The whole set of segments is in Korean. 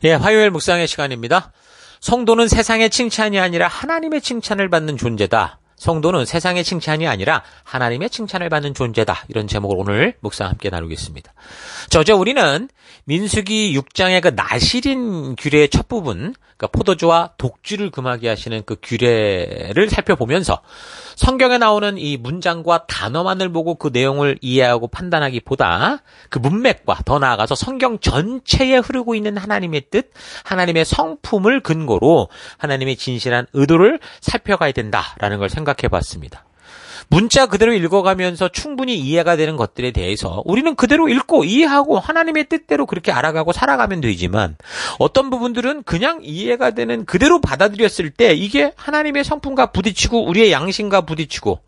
예, 화요일 묵상의 시간입니다. 성도는 세상의 칭찬이 아니라 하나님의 칭찬을 받는 존재다. 성도는 세상의 칭찬이 아니라 하나님의 칭찬을 받는 존재다. 이런 제목으로 오늘 묵상 함께 나누겠습니다. 저저 우리는 민수기 6장의 그 나실인 규례의 첫 부분, 그러니까 포도주와 독주를 금하게 하시는 그 규례를 살펴보면서 성경에 나오는 이 문장과 단어만을 보고 그 내용을 이해하고 판단하기보다 그 문맥과 더 나아가서 성경 전체에 흐르고 있는 하나님의 뜻, 하나님의 성품을 근거로 하나님의 진실한 의도를 살펴가야 된다라는 걸 생각해 봤습니다. 문자 그대로 읽어가면서 충분히 이해가 되는 것들에 대해서 우리는 그대로 읽고 이해하고 하나님의 뜻대로 그렇게 알아가고 살아가면 되지만 어떤 부분들은 그냥 이해가 되는 그대로 받아들였을 때 이게 하나님의 성품과 부딪히고 우리의 양심과 부딪히고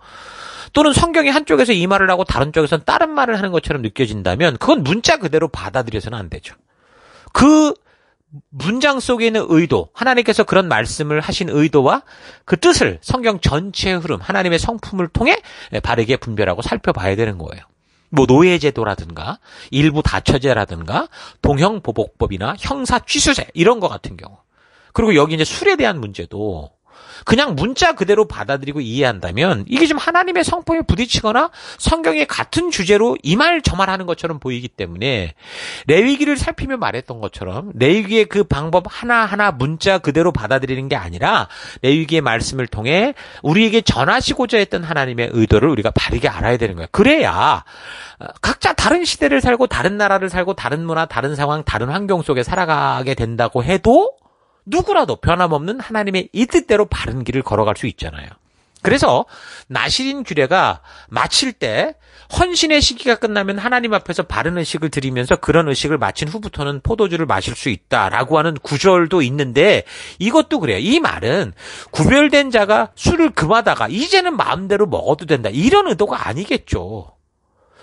또는 성경이 한쪽에서 이 말을 하고 다른 쪽에서는 다른 말을 하는 것처럼 느껴진다면 그건 문자 그대로 받아들여서는 안 되죠. 그 문장 속에 있는 의도, 하나님께서 그런 말씀을 하신 의도와 그 뜻을 성경 전체의 흐름, 하나님의 성품을 통해 바르게 분별하고 살펴봐야 되는 거예요. 뭐 노예제도라든가 일부 다처제라든가 동형보복법이나 형사취수제 이런 거 같은 경우, 그리고 여기 이제 술에 대한 문제도 그냥 문자 그대로 받아들이고 이해한다면 이게 좀 하나님의 성품에 부딪히거나 성경의 같은 주제로 이 말 저 말 하는 것처럼 보이기 때문에 레위기를 살피며 말했던 것처럼 레위기의 그 방법 하나하나 문자 그대로 받아들이는 게 아니라 레위기의 말씀을 통해 우리에게 전하시고자 했던 하나님의 의도를 우리가 바르게 알아야 되는 거예요. 그래야 각자 다른 시대를 살고 다른 나라를 살고 다른 문화, 다른 상황, 다른 환경 속에 살아가게 된다고 해도 누구라도 변함없는 하나님의 이 뜻대로 바른 길을 걸어갈 수 있잖아요. 그래서 나실인 규례가 마칠 때 헌신의 시기가 끝나면 하나님 앞에서 바른 의식을 드리면서 그런 의식을 마친 후부터는 포도주를 마실 수 있다라고 하는 구절도 있는데 이것도 그래요. 이 말은 구별된 자가 술을 금하다가 이제는 마음대로 먹어도 된다 이런 의도가 아니겠죠.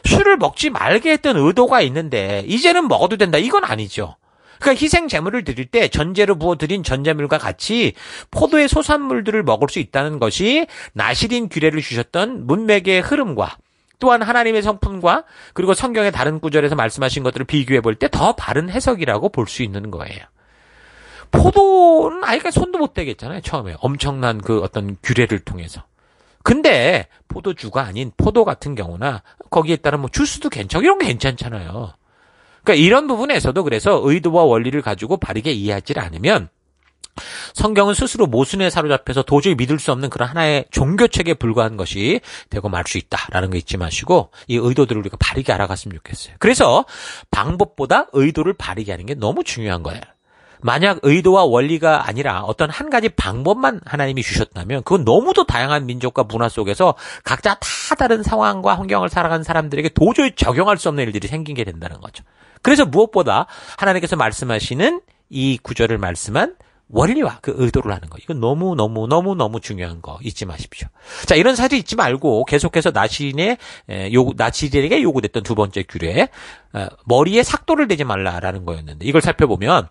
술을 먹지 말게 했던 의도가 있는데 이제는 먹어도 된다 이건 아니죠. 그러니까 희생 제물을 드릴 때 전제로 부어 드린 전제물과 같이 포도의 소산물들을 먹을 수 있다는 것이 나실인 규례를 주셨던 문맥의 흐름과 또한 하나님의 성품과 그리고 성경의 다른 구절에서 말씀하신 것들을 비교해 볼 때 더 바른 해석이라고 볼 수 있는 거예요. 포도는 아이가 손도 못 대겠잖아요. 처음에 엄청난 그 어떤 규례를 통해서. 근데 포도주가 아닌 포도 같은 경우나 거기에 따른 뭐 주스도 괜찮고 이런 게 괜찮잖아요. 그러니까 이런 부분에서도 그래서 의도와 원리를 가지고 바르게 이해하지 않으면 성경은 스스로 모순에 사로잡혀서 도저히 믿을 수 없는 그런 하나의 종교책에 불과한 것이 되고 말 수 있다라는 거 잊지 마시고 이 의도들을 우리가 바르게 알아갔으면 좋겠어요. 그래서 방법보다 의도를 바르게 하는 게 너무 중요한 거예요. 만약 의도와 원리가 아니라 어떤 한 가지 방법만 하나님이 주셨다면 그건 너무도 다양한 민족과 문화 속에서 각자 다 다른 상황과 환경을 살아가는 사람들에게 도저히 적용할 수 없는 일들이 생기게 된다는 거죠. 그래서 무엇보다 하나님께서 말씀하시는 이 구절을 말씀한 원리와 그 의도를 하는 거. 이건 너무 중요한 거 잊지 마십시오. 자, 이런 사실 잊지 말고 계속해서 나실인에게 요구됐던 두 번째 규례, 머리에 삭도를 대지 말라라는 거였는데 이걸 살펴보면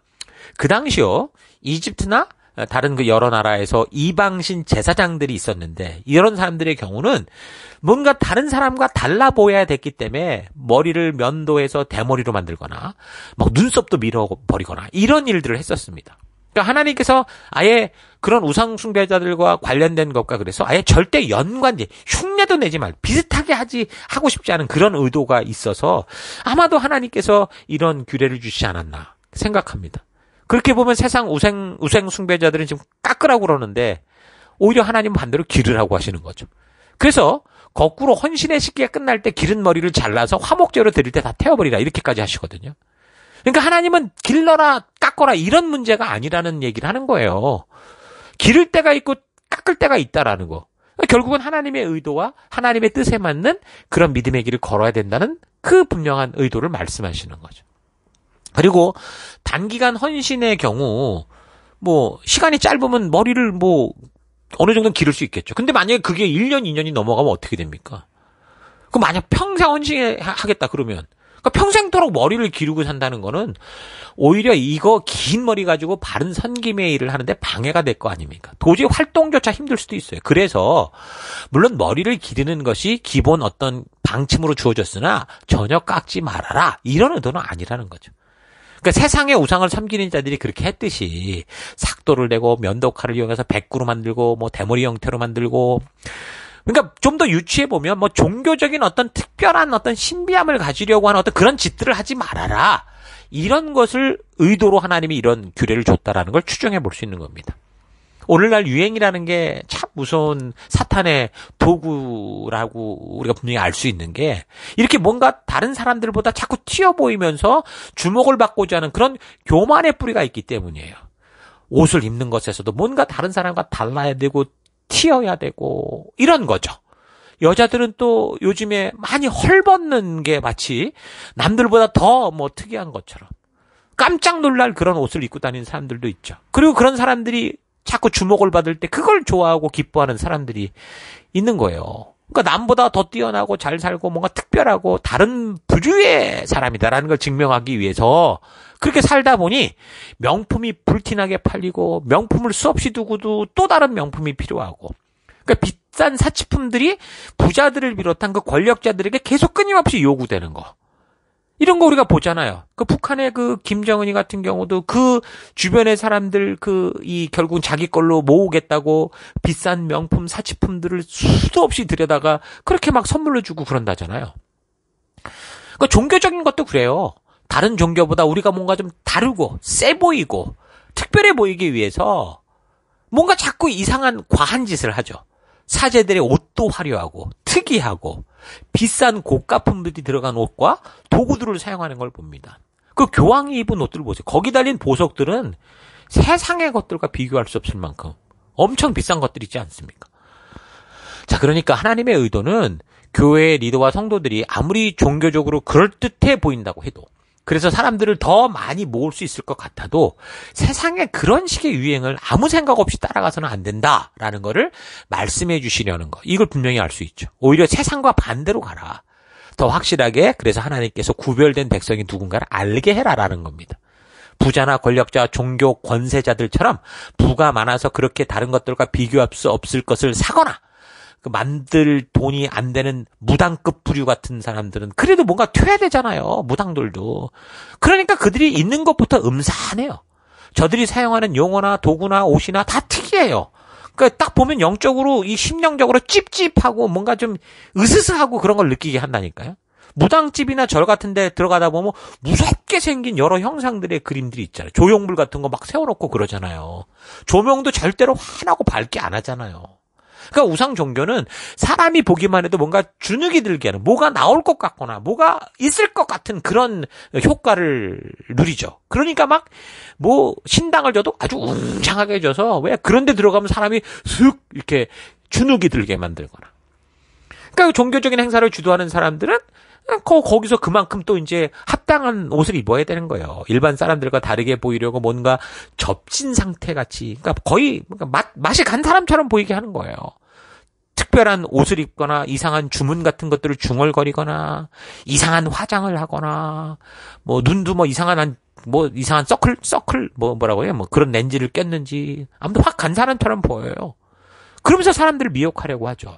그 당시요, 이집트나 다른 그 여러 나라에서 이방신 제사장들이 있었는데 이런 사람들의 경우는 뭔가 다른 사람과 달라 보여야 됐기 때문에 머리를 면도해서 대머리로 만들거나 막 눈썹도 밀어버리거나 이런 일들을 했었습니다. 그러니까 하나님께서 아예 그런 우상 숭배자들과 관련된 것과 그래서 아예 절대 연관지 흉내도 내지 말고 비슷하게 하고 싶지 않은 그런 의도가 있어서 아마도 하나님께서 이런 규례를 주시지 않았나 생각합니다. 그렇게 보면 세상 우상 숭배자들은 지금 깎으라고 그러는데 오히려 하나님 반대로 기르라고 하시는 거죠. 그래서 거꾸로 헌신의 시기가 끝날 때 기른 머리를 잘라서 화목제로 드릴 때 다 태워버리라 이렇게까지 하시거든요. 그러니까 하나님은 길러라 깎어라 이런 문제가 아니라는 얘기를 하는 거예요. 기를 때가 있고 깎을 때가 있다라는 거. 결국은 하나님의 의도와 하나님의 뜻에 맞는 그런 믿음의 길을 걸어야 된다는 그 분명한 의도를 말씀하시는 거죠. 그리고 단기간 헌신의 경우 뭐 시간이 짧으면 머리를 뭐 어느 정도는 기를 수 있겠죠. 근데 만약에 그게 1년, 2년이 넘어가면 어떻게 됩니까? 그럼 만약 평생 헌신하겠다 그러면 그러니까 평생도록 머리를 기르고 산다는 거는 오히려 이거 긴 머리 가지고 바른 섬김의 일을 하는데 방해가 될 거 아닙니까? 도저히 활동조차 힘들 수도 있어요. 그래서 물론 머리를 기르는 것이 기본 어떤 방침으로 주어졌으나 전혀 깎지 말아라 이런 의도는 아니라는 거죠. 그러니까 세상의 우상을 섬기는 자들이 그렇게 했듯이 삭도를 내고 면도칼을 이용해서 백구로 만들고 뭐 대머리 형태로 만들고, 그러니까 좀 더 유추해 보면 뭐 종교적인 어떤 특별한 어떤 신비함을 가지려고 하는 어떤 그런 짓들을 하지 말아라, 이런 것을 의도로 하나님이 이런 규례를 줬다라는 걸 추정해 볼 수 있는 겁니다. 오늘날 유행이라는 게 참 무서운 사탄의 도구라고 우리가 분명히 알 수 있는 게, 이렇게 뭔가 다른 사람들보다 자꾸 튀어 보이면서 주목을 받고자 하는 그런 교만의 뿌리가 있기 때문이에요. 옷을 입는 것에서도 뭔가 다른 사람과 달라야 되고 튀어야 되고 이런 거죠. 여자들은 또 요즘에 많이 헐벗는 게 마치 남들보다 더 뭐 특이한 것처럼 깜짝 놀랄 그런 옷을 입고 다니는 사람들도 있죠. 그리고 그런 사람들이 자꾸 주목을 받을 때 그걸 좋아하고 기뻐하는 사람들이 있는 거예요. 그러니까 남보다 더 뛰어나고 잘 살고 뭔가 특별하고 다른 부류의 사람이다라는 걸 증명하기 위해서 그렇게 살다 보니 명품이 불티나게 팔리고, 명품을 수없이 두고도 또 다른 명품이 필요하고, 그러니까 비싼 사치품들이 부자들을 비롯한 그 권력자들에게 계속 끊임없이 요구되는 거. 이런 거 우리가 보잖아요. 그 북한의 그 김정은이 같은 경우도 그 주변의 사람들 결국은 자기 걸로 모으겠다고 비싼 명품 사치품들을 수도 없이 들여다가 그렇게 막 선물로 주고 그런다잖아요. 그러니까 종교적인 것도 그래요. 다른 종교보다 우리가 뭔가 좀 다르고 세 보이고 특별해 보이기 위해서 뭔가 자꾸 이상한 과한 짓을 하죠. 사제들의 옷도 화려하고 특이하고 비싼 고가품들이 들어간 옷과 도구들을 사용하는 걸 봅니다. 그 교황이 입은 옷들을 보세요. 거기 달린 보석들은 세상의 것들과 비교할 수 없을 만큼 엄청 비싼 것들이 있지 않습니까? 자, 그러니까 하나님의 의도는 교회의 리더와 성도들이 아무리 종교적으로 그럴듯해 보인다고 해도, 그래서 사람들을 더 많이 모을 수 있을 것 같아도 세상에 그런 식의 유행을 아무 생각 없이 따라가서는 안 된다라는 거를 말씀해 주시려는 거. 이걸 분명히 알 수 있죠. 오히려 세상과 반대로 가라. 더 확실하게, 그래서 하나님께서 구별된 백성이 누군가를 알게 해라라는 겁니다. 부자나 권력자, 종교 권세자들처럼 부가 많아서 그렇게 다른 것들과 비교할 수 없을 것을 사거나, 만들 돈이 안 되는 무당급 부류 같은 사람들은 그래도 뭔가 튀어야 되잖아요. 무당들도. 그러니까 그들이 있는 것부터 음산해요. 저들이 사용하는 용어나 도구나 옷이나 다 특이해요. 그러니까 딱 보면 영적으로, 이 심령적으로 찝찝하고 뭔가 좀 으스스하고 그런 걸 느끼게 한다니까요. 무당집이나 절 같은 데 들어가다 보면 무섭게 생긴 여러 형상들의 그림들이 있잖아요. 조형물 같은 거 막 세워놓고 그러잖아요. 조명도 절대로 환하고 밝게 안 하잖아요. 그러니까 우상 종교는 사람이 보기만 해도 뭔가 주눅이 들게 하는, 뭐가 나올 것 같거나 뭐가 있을 것 같은 그런 효과를 누리죠. 그러니까 막 뭐 신당을 줘도 아주 웅장하게 줘서, 왜 그런 데 들어가면 사람이 슥 이렇게 주눅이 들게 만들거나. 그러니까 종교적인 행사를 주도하는 사람들은 거기서 그만큼 또 이제 합당한 옷을 입어야 되는 거예요. 일반 사람들과 다르게 보이려고 뭔가 접신 상태 같이, 그러니까 거의 맛이 간 사람처럼 보이게 하는 거예요. 특별한 옷을 입거나 이상한 주문 같은 것들을 중얼거리거나 이상한 화장을 하거나 뭐 눈도 뭐 이상한 서클 뭐라고 해요? 뭐 그런 렌즈를 꼈는지, 아무튼 확 간 사람처럼 보여요. 그러면서 사람들을 미혹하려고 하죠.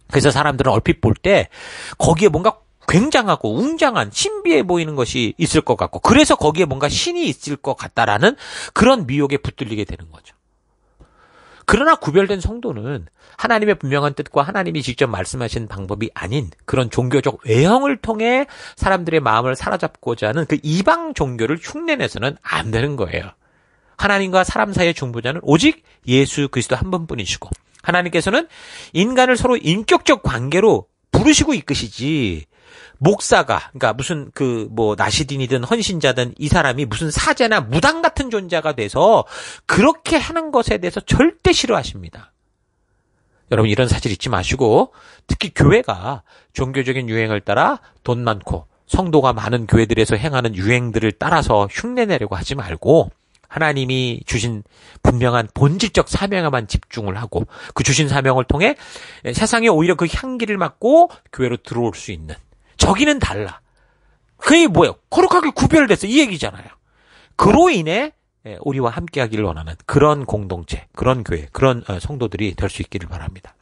그래서 사람들은 얼핏 볼 때 거기에 뭔가 굉장하고 웅장한 신비해 보이는 것이 있을 것 같고, 그래서 거기에 뭔가 신이 있을 것 같다라는 그런 미혹에 붙들리게 되는 거죠. 그러나 구별된 성도는 하나님의 분명한 뜻과 하나님이 직접 말씀하신 방법이 아닌 그런 종교적 외형을 통해 사람들의 마음을 사로잡고자 하는 그 이방 종교를 흉내내서는 안 되는 거예요. 하나님과 사람 사이의 중보자는 오직 예수 그리스도 한 분뿐이시고, 하나님께서는 인간을 서로 인격적 관계로 부르시고 이끄시지, 목사가, 그러니까 무슨 나시딘이든 헌신자든 이 사람이 무슨 사제나 무당 같은 존재가 돼서 그렇게 하는 것에 대해서 절대 싫어하십니다. 여러분, 이런 사실 잊지 마시고, 특히 교회가 종교적인 유행을 따라 돈 많고 성도가 많은 교회들에서 행하는 유행들을 따라서 흉내내려고 하지 말고, 하나님이 주신 분명한 본질적 사명에만 집중을 하고, 그 주신 사명을 통해 세상에 오히려 그 향기를 맡고 교회로 들어올 수 있는, 저기는 달라. 그게 뭐예요? 거룩하게 구별됐어. 이 얘기잖아요. 그로 인해 우리와 함께하기를 원하는 그런 공동체, 그런 교회, 그런 성도들이 될 수 있기를 바랍니다.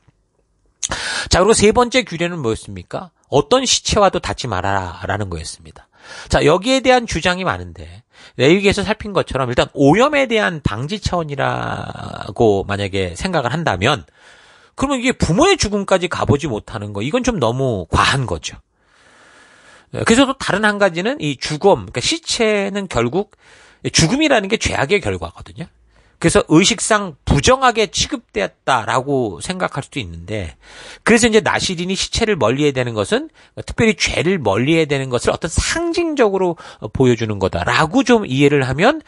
자, 그리고 세 번째 규례는 뭐였습니까? 어떤 시체와도 닿지 말아라라는 거였습니다. 자, 여기에 대한 주장이 많은데 레위기에서 살핀 것처럼 일단 오염에 대한 방지 차원이라고 만약에 생각을 한다면 그러면 이게 부모의 죽음까지 가보지 못하는 거 이건 좀 너무 과한 거죠. 그래서 또 다른 한 가지는 이 죽음, 그러니까 시체는 결국 죽음이라는 게 죄악의 결과거든요. 그래서 의식상 부정하게 취급되었다라고 생각할 수도 있는데, 그래서 이제 나시린이 시체를 멀리해야 되는 것은 특별히 죄를 멀리해야 되는 것을 어떤 상징적으로 보여주는 거다라고 좀 이해를 하면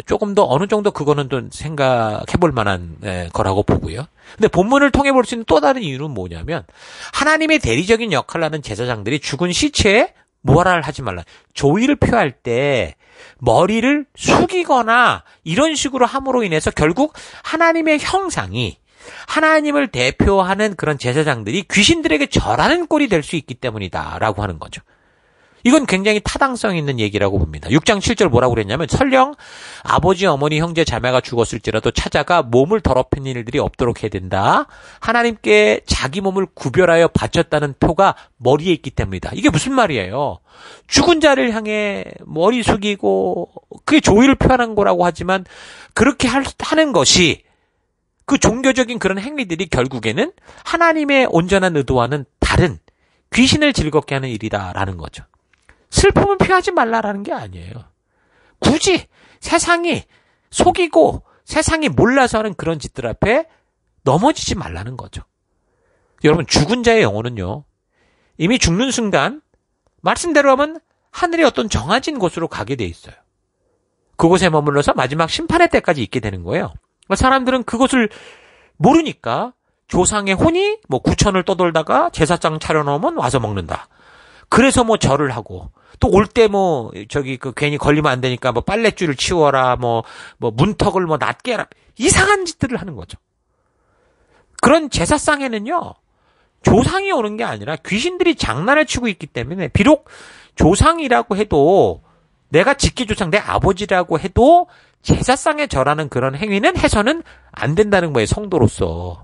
조금 더 어느 정도 그거는 또 생각해 볼 만한 거라고 보고요. 근데 본문을 통해 볼 수 있는 또 다른 이유는 뭐냐면 하나님의 대리적인 역할을 하는 제사장들이 죽은 시체에 뭐라를 하지 말라. 조의를 표할 때 머리를 숙이거나 이런 식으로 함으로 인해서 결국 하나님의 형상이 하나님을 대표하는 그런 제사장들이 귀신들에게 절하는 꼴이 될 수 있기 때문이다라고 하는 거죠. 이건 굉장히 타당성 있는 얘기라고 봅니다. 6장 7절 뭐라고 그랬냐면 설령 아버지, 어머니, 형제, 자매가 죽었을지라도 찾아가 몸을 더럽힌 일들이 없도록 해야 된다. 하나님께 자기 몸을 구별하여 바쳤다는 표가 머리에 있기 때문이다. 이게 무슨 말이에요? 죽은 자를 향해 머리 숙이고 그게 조의를 표하는 거라고 하지만 그렇게 하는 것이 그 종교적인 그런 행위들이 결국에는 하나님의 온전한 의도와는 다른 귀신을 즐겁게 하는 일이다라는 거죠. 슬픔을 표하지 말라라는 게 아니에요. 굳이 세상이 속이고 세상이 몰라서 하는 그런 짓들 앞에 넘어지지 말라는 거죠. 여러분, 죽은 자의 영혼은요, 이미 죽는 순간 말씀대로 하면 하늘의 어떤 정해진 곳으로 가게 돼 있어요. 그곳에 머물러서 마지막 심판의 때까지 있게 되는 거예요. 사람들은 그것을 모르니까 조상의 혼이 뭐 구천을 떠돌다가 제사장 차려놓으면 와서 먹는다. 그래서 뭐 절을 하고 또 올 때 뭐 저기 그 괜히 걸리면 안 되니까 뭐 빨랫줄을 치워라 뭐 문턱을 뭐 낮게 해라 이상한 짓들을 하는 거죠. 그런 제사상에는요 조상이 오는 게 아니라 귀신들이 장난을 치고 있기 때문에 비록 조상이라고 해도 내가 직계조상 내 아버지라고 해도 제사상에 절하는 그런 행위는 해서는 안 된다는 거예요, 성도로서.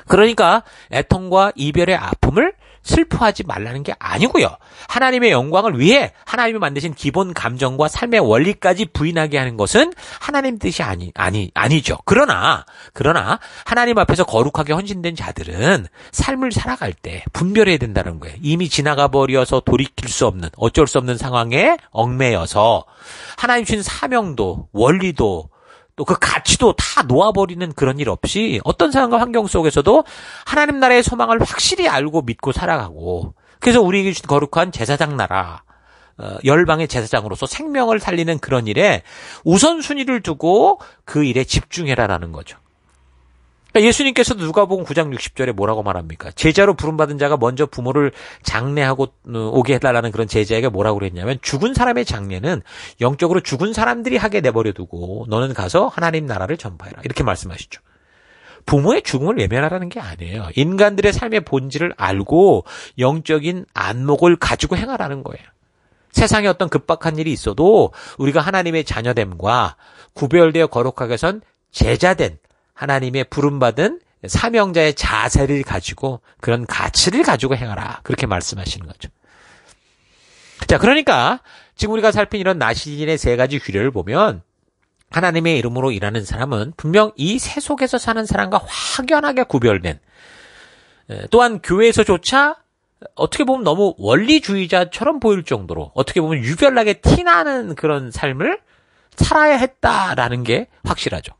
그러니까 애통과 이별의 아픔을 슬퍼하지 말라는 게 아니고요. 하나님의 영광을 위해 하나님이 만드신 기본 감정과 삶의 원리까지 부인하게 하는 것은 하나님 뜻이 아니죠. 그러나 하나님 앞에서 거룩하게 헌신된 자들은 삶을 살아갈 때 분별해야 된다는 거예요. 이미 지나가 버려서 돌이킬 수 없는 어쩔 수 없는 상황에 얽매여서 하나님 주신 사명도 원리도 또 그 가치도 다 놓아버리는 그런 일 없이 어떤 상황과 환경 속에서도 하나님 나라의 소망을 확실히 알고 믿고 살아가고 그래서 우리에게 주신 거룩한 제사장 나라 열방의 제사장으로서 생명을 살리는 그런 일에 우선순위를 두고 그 일에 집중해라라는 거죠. 그러니까 예수님께서도 누가복음 9장 60절에 뭐라고 말합니까? 제자로 부름받은 자가 먼저 부모를 장례하고 오게 해달라는 그런 제자에게 뭐라고 그랬냐면 죽은 사람의 장례는 영적으로 죽은 사람들이 하게 내버려두고 너는 가서 하나님 나라를 전파해라. 이렇게 말씀하시죠. 부모의 죽음을 외면하라는 게 아니에요. 인간들의 삶의 본질을 알고 영적인 안목을 가지고 행하라는 거예요. 세상에 어떤 급박한 일이 있어도 우리가 하나님의 자녀됨과 구별되어 거룩하게 선 제자된 하나님의 부름받은 사명자의 자세를 가지고 그런 가치를 가지고 행하라. 그렇게 말씀하시는 거죠. 자, 그러니까 지금 우리가 살핀 이런 나시린의 세 가지 규례를 보면 하나님의 이름으로 일하는 사람은 분명 이 세속에서 사는 사람과 확연하게 구별된 또한 교회에서조차 어떻게 보면 너무 원리주의자처럼 보일 정도로 어떻게 보면 유별나게 티나는 그런 삶을 살아야 했다라는 게 확실하죠.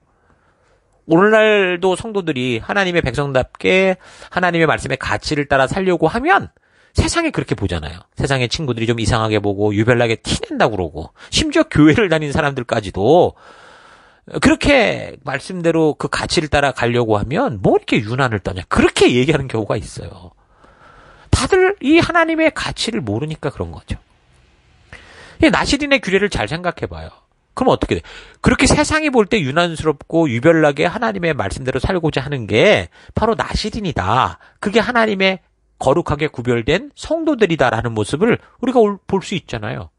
오늘날도 성도들이 하나님의 백성답게 하나님의 말씀의 가치를 따라 살려고 하면 세상에 그렇게 보잖아요. 세상의 친구들이 좀 이상하게 보고 유별나게 티낸다고 그러고 심지어 교회를 다니는 사람들까지도 그렇게 말씀대로 그 가치를 따라 가려고 하면 뭐 이렇게 유난을 떠냐 그렇게 얘기하는 경우가 있어요. 다들 이 하나님의 가치를 모르니까 그런 거죠. 나시린의 규례를 잘 생각해봐요. 그럼 어떻게 돼? 그렇게 세상이 볼 때 유난스럽고 유별나게 하나님의 말씀대로 살고자 하는 게 바로 나시린이다. 그게 하나님의 거룩하게 구별된 성도들이다라는 모습을 우리가 볼 수 있잖아요.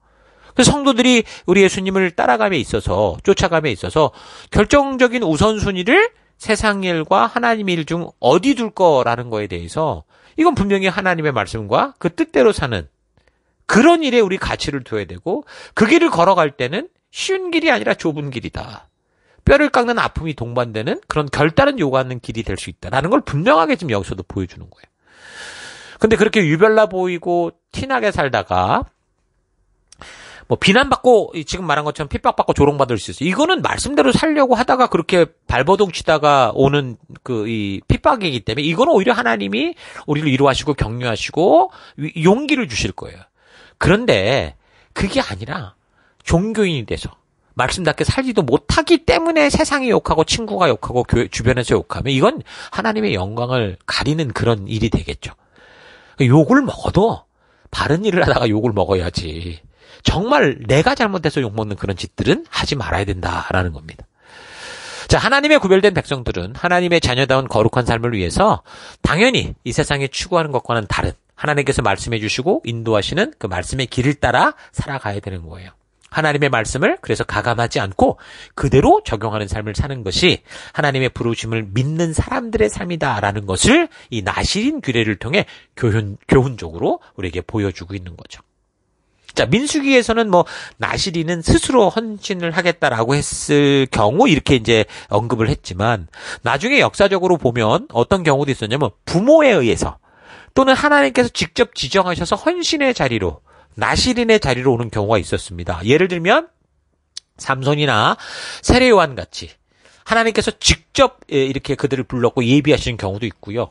그래서 성도들이 우리 예수님을 따라감에 있어서 쫓아감에 있어서 결정적인 우선순위를 세상 일과 하나님 일 중 어디 둘 거라는 거에 대해서 이건 분명히 하나님의 말씀과 그 뜻대로 사는 그런 일에 우리 가치를 둬야 되고 그 길을 걸어갈 때는 쉬운 길이 아니라 좁은 길이다. 뼈를 깎는 아픔이 동반되는 그런 결단을 요구하는 길이 될 수 있다라는 걸 분명하게 지금 여기서도 보여주는 거예요. 근데 그렇게 유별나 보이고 티나게 살다가 뭐 비난받고 지금 말한 것처럼 핍박받고 조롱받을 수 있어요. 이거는 말씀대로 살려고 하다가 그렇게 발버둥 치다가 오는 이 핍박이기 때문에 이거는 오히려 하나님이 우리를 위로하시고 격려하시고 용기를 주실 거예요. 그런데 그게 아니라 종교인이 돼서 말씀답게 살지도 못하기 때문에 세상이 욕하고 친구가 욕하고 교회 주변에서 욕하면 이건 하나님의 영광을 가리는 그런 일이 되겠죠. 욕을 먹어도 바른 일을 하다가 욕을 먹어야지. 정말 내가 잘못해서 욕먹는 그런 짓들은 하지 말아야 된다라는 겁니다. 자, 하나님의 구별된 백성들은 하나님의 자녀다운 거룩한 삶을 위해서 당연히 이 세상에 추구하는 것과는 다른 하나님께서 말씀해 주시고 인도하시는 그 말씀의 길을 따라 살아가야 되는 거예요. 하나님의 말씀을 그래서 가감하지 않고 그대로 적용하는 삶을 사는 것이 하나님의 부르심을 믿는 사람들의 삶이다라는 것을 이 나실인 규례를 통해 교훈적으로 우리에게 보여주고 있는 거죠. 자, 민수기에서는 뭐 나실인은 스스로 헌신을 하겠다라고 했을 경우 이렇게 이제 언급을 했지만 나중에 역사적으로 보면 어떤 경우도 있었냐면 부모에 의해서 또는 하나님께서 직접 지정하셔서 헌신의 자리로 나실인의 자리로 오는 경우가 있었습니다. 예를 들면 삼손이나 세례요한 같이 하나님께서 직접 이렇게 그들을 불렀고 예비하시는 경우도 있고요.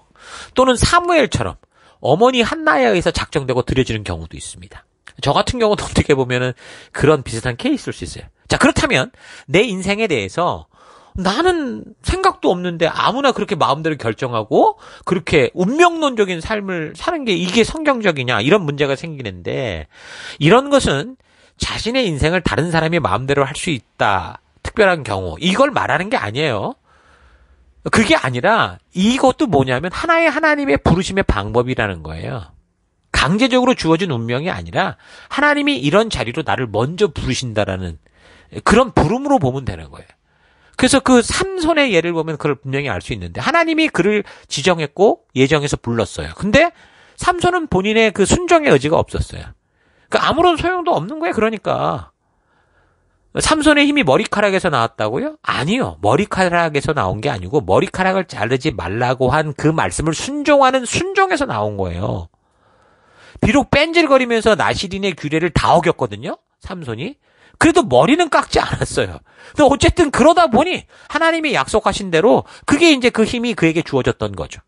또는 사무엘처럼 어머니 한나에 의해서 작정되고 드려지는 경우도 있습니다. 저 같은 경우도 어떻게 보면은 그런 비슷한 케이스일 수 있어요. 자, 그렇다면 내 인생에 대해서 나는 생각도 없는데 아무나 그렇게 마음대로 결정하고 그렇게 운명론적인 삶을 사는 게 이게 성경적이냐 이런 문제가 생기는데 이런 것은 자신의 인생을 다른 사람이 마음대로 할 수 있다. 특별한 경우 이걸 말하는 게 아니에요. 그게 아니라 이것도 뭐냐면 하나의 하나님의 부르심의 방법이라는 거예요. 강제적으로 주어진 운명이 아니라 하나님이 이런 자리로 나를 먼저 부르신다라는 그런 부름으로 보면 되는 거예요. 그래서 그 삼손의 예를 보면 그걸 분명히 알 수 있는데 하나님이 그를 지정했고 예정해서 불렀어요. 근데 삼손은 본인의 그 순종의 의지가 없었어요. 그러니까 아무런 소용도 없는 거예요. 그러니까 삼손의 힘이 머리카락에서 나왔다고요? 아니요. 머리카락에서 나온 게 아니고 머리카락을 자르지 말라고 한 그 말씀을 순종하는 순종에서 나온 거예요. 비록 뺀질거리면서 나실인의 규례를 다 어겼거든요. 삼손이. 그래도 머리는 깎지 않았어요. 근데 어쨌든 그러다 보니 하나님이 약속하신 대로 그게 이제 그 힘이 그에게 주어졌던 거죠.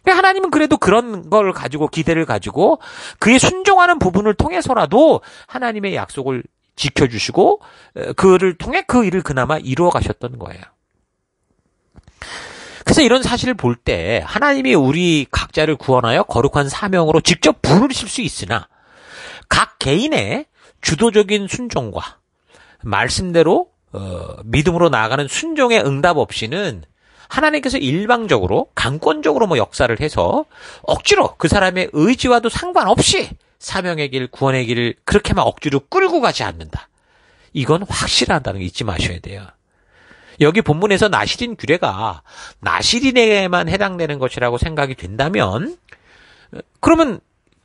하나님은 그래도 그런 걸 가지고 기대를 가지고 그의 순종하는 부분을 통해서라도 하나님의 약속을 지켜주시고 그를 통해 그 일을 그나마 이루어 가셨던 거예요. 그래서 이런 사실을 볼 때 하나님이 우리 각자를 구원하여 거룩한 사명으로 직접 부르실 수 있으나 각 개인의 주도적인 순종과 말씀대로 믿음으로 나아가는 순종의 응답 없이는 하나님께서 일방적으로 강권적으로 뭐 역사를 해서 억지로 그 사람의 의지와도 상관없이 사명의 길, 구원의 길을 그렇게만 억지로 끌고 가지 않는다. 이건 확실하다는 거 잊지 마셔야 돼요. 여기 본문에서 나실인 규례가 나실인에게만 해당되는 것이라고 생각이 된다면 그러면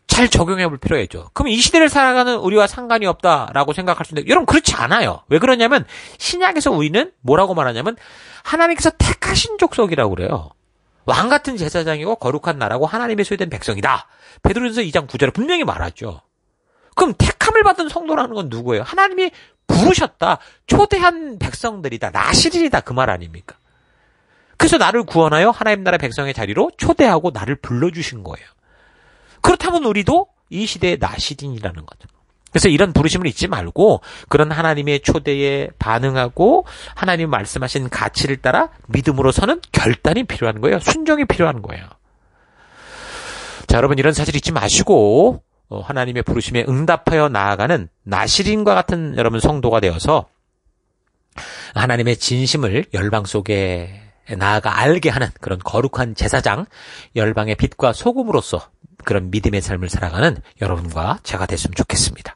잘 적용해 볼 필요가 있죠. 그럼 이 시대를 살아가는 우리와 상관이 없다라고 생각할 수 있는데 여러분 그렇지 않아요. 왜 그러냐면 신약에서 우리는 뭐라고 말하냐면 하나님께서 택하신 족속이라고 그래요. 왕 같은 제사장이고 거룩한 나라고 하나님의 소유된 백성이다. 베드로전서 2장 9절에 분명히 말하죠. 그럼 택함을 받은 성도라는 건 누구예요? 하나님이 부르셨다. 초대한 백성들이다. 나실인이다. 그 말 아닙니까? 그래서 나를 구원하여 하나님 나라 백성의 자리로 초대하고 나를 불러주신 거예요. 그렇다면 우리도 이 시대의 나실인이라는 거죠. 그래서 이런 부르심을 잊지 말고 그런 하나님의 초대에 반응하고 하나님 말씀하신 가치를 따라 믿음으로 서는 결단이 필요한 거예요. 순종이 필요한 거예요. 자, 여러분 이런 사실 잊지 마시고 하나님의 부르심에 응답하여 나아가는 나실인과 같은 여러분 성도가 되어서 하나님의 진심을 열방 속에 나아가 알게 하는 그런 거룩한 제사장, 열방의 빛과 소금으로서 그런 믿음의 삶을 살아가는 여러분과 제가 됐으면 좋겠습니다.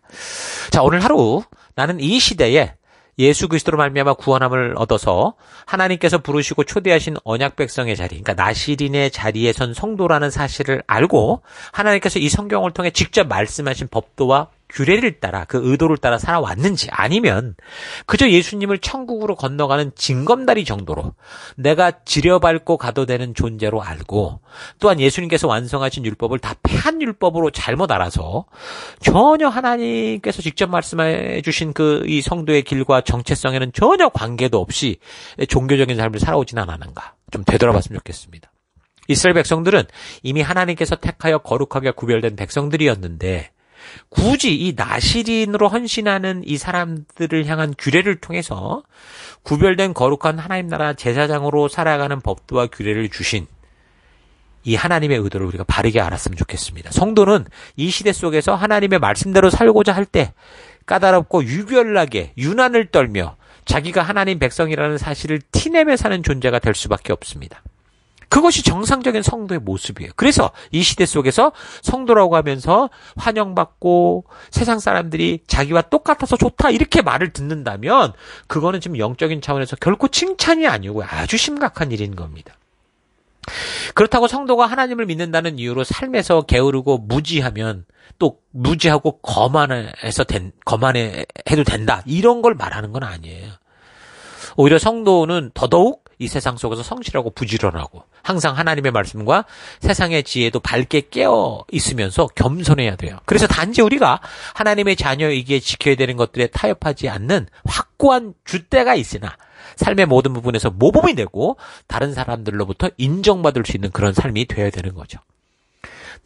자, 오늘 하루 나는 이 시대에 예수 그리스도로 말미암아 구원함을 얻어서 하나님께서 부르시고 초대하신 언약 백성의 자리, 그러니까 나시린의 자리에 선 성도라는 사실을 알고 하나님께서 이 성경을 통해 직접 말씀하신 법도와 규례를 따라 그 의도를 따라 살아왔는지, 아니면 그저 예수님을 천국으로 건너가는 징검다리 정도로 내가 지려밟고 가도 되는 존재로 알고, 또한 예수님께서 완성하신 율법을 다 폐한 율법으로 잘못 알아서 전혀 하나님께서 직접 말씀해 주신 그 이 성도의 길과 정체성에는 전혀 관계도 없이 종교적인 삶을 살아오진 않았는가, 좀 되돌아봤으면 좋겠습니다. 이스라엘 백성들은 이미 하나님께서 택하여 거룩하게 구별된 백성들이었는데, 굳이 이 나시린으로 헌신하는 이 사람들을 향한 규례를 통해서 구별된 거룩한 하나님 나라 제사장으로 살아가는 법도와 규례를 주신 이 하나님의 의도를 우리가 바르게 알았으면 좋겠습니다. 성도는 이 시대 속에서 하나님의 말씀대로 살고자 할 때 까다롭고 유별나게 유난을 떨며 자기가 하나님 백성이라는 사실을 티내며 사는 존재가 될 수밖에 없습니다. 그것이 정상적인 성도의 모습이에요. 그래서 이 시대 속에서 성도라고 하면서 환영받고 세상 사람들이 자기와 똑같아서 좋다 이렇게 말을 듣는다면 그거는 지금 영적인 차원에서 결코 칭찬이 아니고 아주 심각한 일인 겁니다. 그렇다고 성도가 하나님을 믿는다는 이유로 삶에서 게으르고 무지하면 또 무지하고 거만해도 된다, 이런 걸 말하는 건 아니에요. 오히려 성도는 더더욱 이 세상 속에서 성실하고 부지런하고 항상 하나님의 말씀과 세상의 지혜도 밝게 깨어 있으면서 겸손해야 돼요. 그래서 단지 우리가 하나님의 자녀이기에 지켜야 되는 것들에 타협하지 않는 확고한 줏대가 있으나 삶의 모든 부분에서 모범이 되고 다른 사람들로부터 인정받을 수 있는 그런 삶이 되어야 되는 거죠.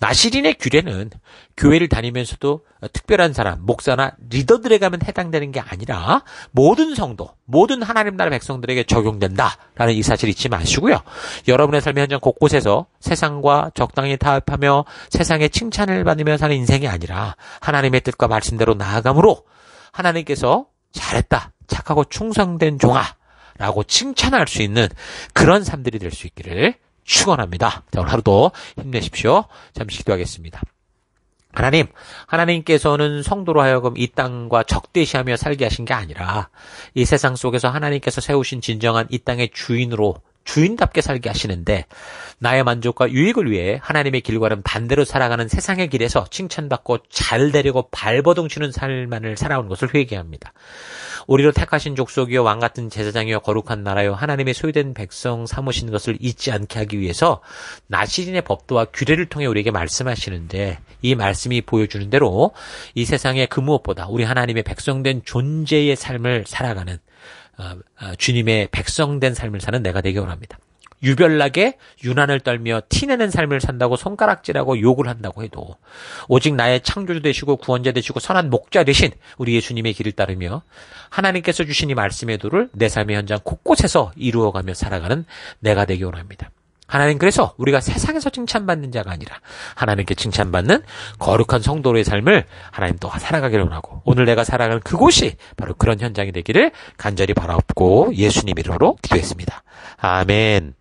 나시린의 규례는 교회를 다니면서도 특별한 사람, 목사나 리더들에게만 해당되는 게 아니라 모든 성도, 모든 하나님 나라 백성들에게 적용된다라는 이 사실 잊지 마시고요. 여러분의 삶의 현장 곳곳에서 세상과 적당히 타협하며 세상의 칭찬을 받으며 사는 인생이 아니라 하나님의 뜻과 말씀대로 나아감으로 하나님께서 잘했다, 착하고 충성된 종아 라고 칭찬할 수 있는 그런 삶들이 될 수 있기를 축원합니다. 자, 오늘 하루도 힘내십시오. 잠시 기도하겠습니다. 하나님께서는 성도로 하여금 이 땅과 적대시하며 살게 하신 게 아니라 이 세상 속에서 하나님께서 세우신 진정한 이 땅의 주인답게 살게 하시는데, 나의 만족과 유익을 위해 하나님의 길과는 반대로 살아가는 세상의 길에서 칭찬받고 잘 되려고 발버둥치는 삶만을 살아온 것을 회개합니다. 우리로 택하신 족속이요 왕같은 제사장이요 거룩한 나라요 하나님의 소유된 백성 삼으신 것을 잊지 않게 하기 위해서 나시린의 법도와 규례를 통해 우리에게 말씀하시는데, 이 말씀이 보여주는 대로 이 세상에 그 무엇보다 우리 하나님의 백성된 존재의 삶을 살아가는 주님의 백성된 삶을 사는 내가 되기 원합니다. 유별나게 유난을 떨며 티내는 삶을 산다고 손가락질하고 욕을 한다고 해도 오직 나의 창조주 되시고 구원자 되시고 선한 목자 되신 우리 예수님의 길을 따르며 하나님께서 주신 이 말씀의 도를 내 삶의 현장 곳곳에서 이루어가며 살아가는 내가 되기 원합니다. 하나님, 그래서 우리가 세상에서 칭찬받는 자가 아니라 하나님께 칭찬받는 거룩한 성도의 삶을 하나님 또 살아가기를 원하고, 오늘 내가 살아가는 그곳이 바로 그런 현장이 되기를 간절히 바라옵고 예수님 이름으로 기도했습니다. 아멘.